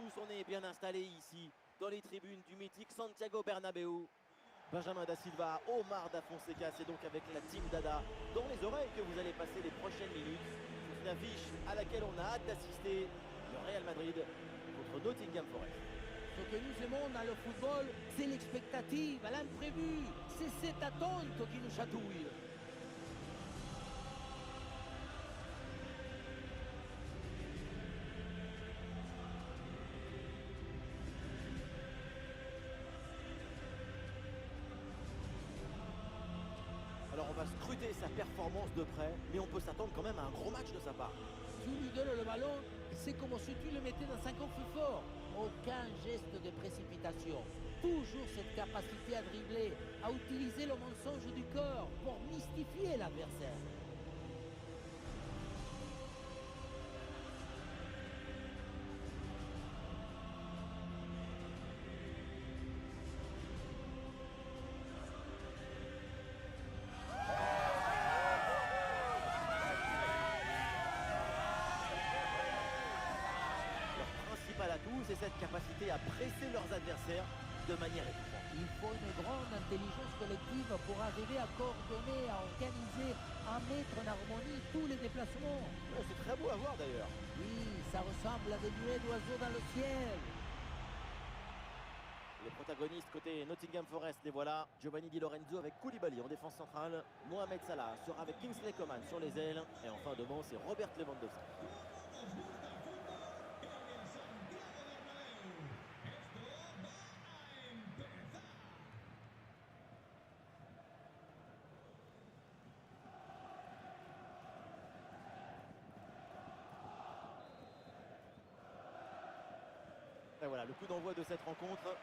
tous, on est bien installés ici, dans les tribunes du mythique Santiago Bernabéu. Benjamin da Silva, Omar da Fonseca, c'est donc avec la team Dada dans les oreilles que vous allez passer les prochaines minutes. C'est une affiche à laquelle on a hâte d'assister. Le Real Madrid contre Nottingham Forest. Ce que nous aimons dans le football, c'est l'expectative, l'imprévu. C'est cette attente qui nous chatouille. Alors on va scruter sa performance de près, mais on peut s'attendre quand même à un gros match de sa part. Tu lui donnes le ballon, c'est comme si tu le mettais dans un coffre-fort. Aucun geste de précipitation. Toujours cette capacité à dribbler, à utiliser le mensonge du corps pour mystifier l'adversaire. L'atout, c'est cette capacité à presser leurs adversaires de manière étouffante. Il faut une grande intelligence collective pour arriver à coordonner, à organiser, à mettre en harmonie tous les déplacements. Ouais, c'est très beau à voir d'ailleurs. Oui, ça ressemble à des nuées d'oiseaux dans le ciel. Les protagonistes côté Nottingham Forest, les voilà. Giovanni Di Lorenzo avec Koulibaly en défense centrale. Mohamed Salah sera avec Kingsley Coman sur les ailes. Et enfin devant, c'est Robert Lewandowski. Et voilà, le coup d'envoi de cette rencontre.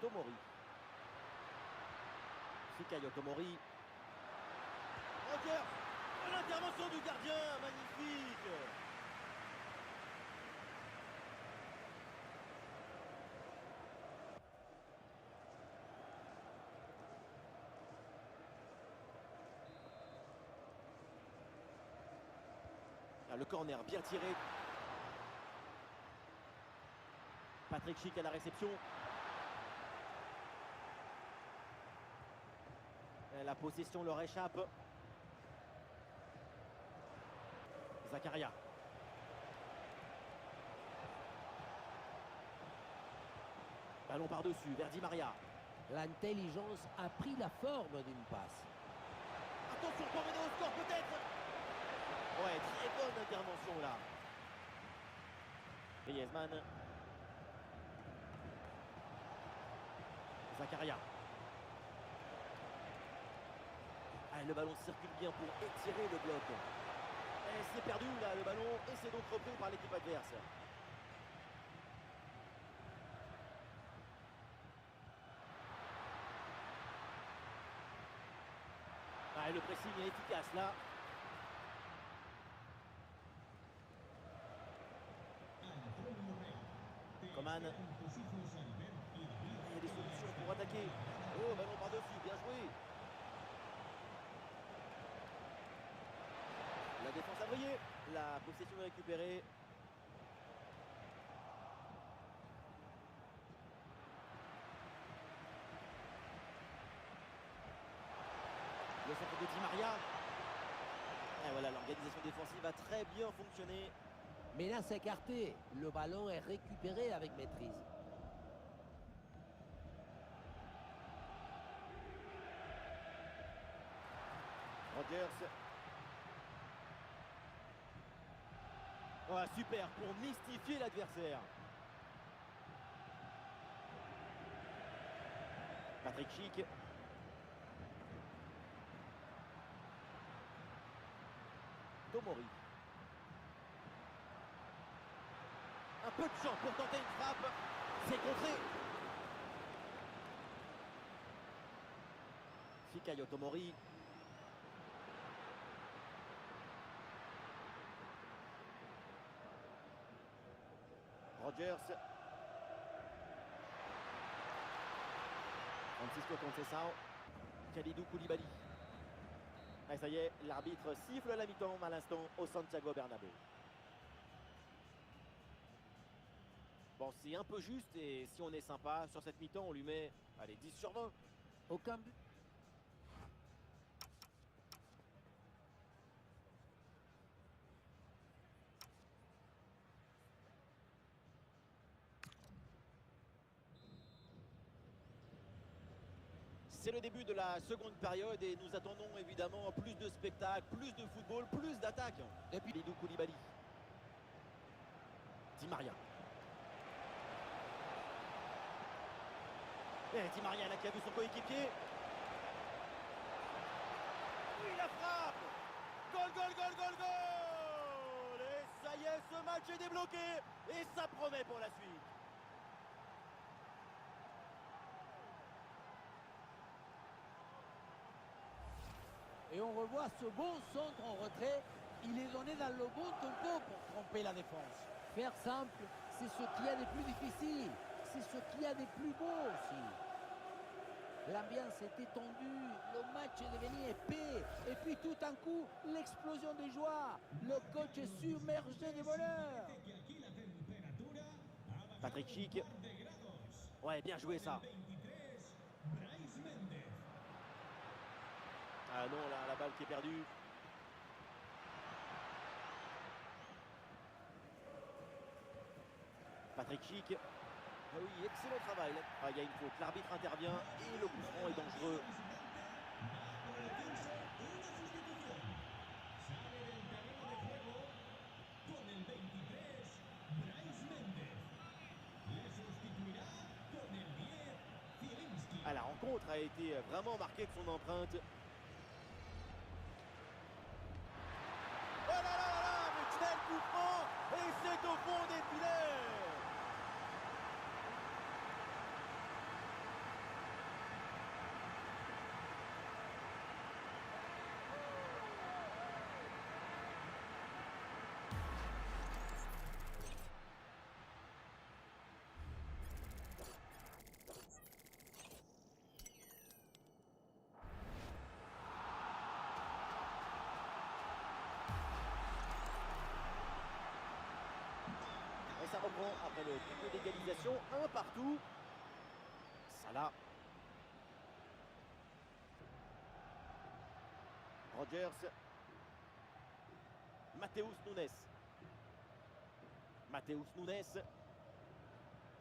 Tomori. Fikayo Tomori. Roger, l'intervention du gardien, magnifique. Ah, le corner bien tiré. Patrick Schick à la réception. Et la possession leur échappe. Zakaria. Ballon par-dessus, vers Di Maria. L'intelligence a pris la forme d'une passe. Attention pour mener au score peut-être. Ouais, très bonne intervention là. Griezmann. Zakaria. Ah, le ballon circule bien pour étirer le bloc. Et c'est perdu là le ballon et c'est donc repris par l'équipe adverse. Ah, et le pressing est efficace là. Coman. Il y a des solutions pour attaquer. Oh, ballon par-dessus, bien joué. La défense a brillé. La possession est récupérée. Le centre de Di Maria. Et voilà, l'organisation défensive a très bien fonctionné. Menace écartée, le ballon est récupéré avec maîtrise. Rodgers. Oh, super pour mystifier l'adversaire. Patrick Schick. Tomori. Un peu de champ pour tenter une frappe. C'est contré. Fikayo Tomori. Rodgers. Francisco Conceição. Kalidou Koulibaly. Et ça y est, l'arbitre siffle la mi-temps à l'instant au Santiago Bernabéu. Bon, c'est un peu juste et si on est sympa, sur cette mi-temps, on lui met, allez, 10 sur 20. Aucun but. C'est le début de la seconde période et nous attendons évidemment plus de spectacles, plus de football, plus d'attaques. Et puis, Kalidou Koulibaly. Di Maria. Et Di Maria là qui a vu son coéquipier. Oui, la frappe. Goal, goal, goal, goal, goal. Et ça y est, ce match est débloqué et ça promet pour la suite. et on revoit ce bon centre en retrait. Il est donné dans le bon tempo pour tromper la défense. Faire simple, c'est ce qu'il y a de plus difficile. C'est ce qu'il y a de plus beau aussi. L'ambiance était tendue, le match est devenu épais. Et puis tout d'un coup, l'explosion de joie. Le coach est submergé de bonheur. Patrick Schick. Ouais, bien joué ça. Ah non, là, la balle qui est perdue. Patrick Schick. Ah oui, excellent travail. Ah, il y a une faute. L'arbitre intervient et le coup franc est dangereux. Ah, la rencontre a été vraiment marquée de son empreinte. Oh là là là là, mais quel coup franc! Et c'est au fond des filets! Et ça reprend après le but d'égalisation, un partout. Salah. Rogers. Mateus Nunes. Mateus Nunes.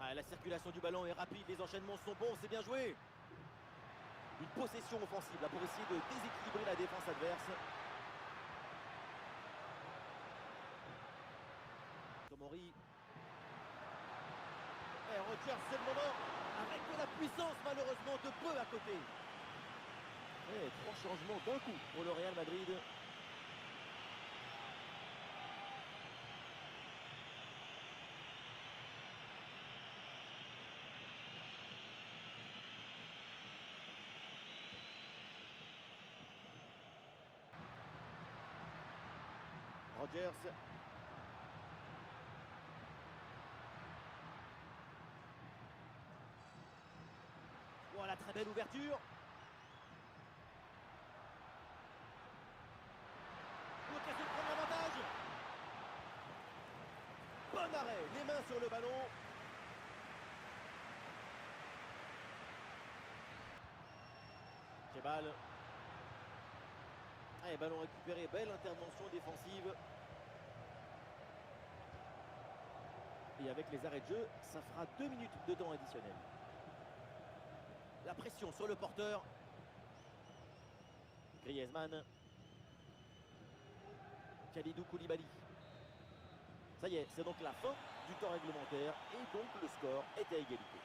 Ah, la circulation du ballon est rapide, les enchaînements sont bons, c'est bien joué. Une possession offensive là, pour essayer de déséquilibrer la défense adverse. Tomori. Et Rogers, c'est le moment. Avec de la puissance, malheureusement, de peu à côté. Et 3 changements d'un coup pour le Real Madrid. Rogers. Voilà, très belle ouverture. L'occasion de prendre l'avantage. Bon arrêt, les mains sur le ballon. Kebal. Allez, ballon récupéré, belle intervention défensive. Et avec les arrêts de jeu, ça fera 2 minutes de temps additionnel. La pression sur le porteur. Griezmann. Kalidou Koulibaly. Ça y est, c'est donc la fin du temps réglementaire et donc le score est à égalité.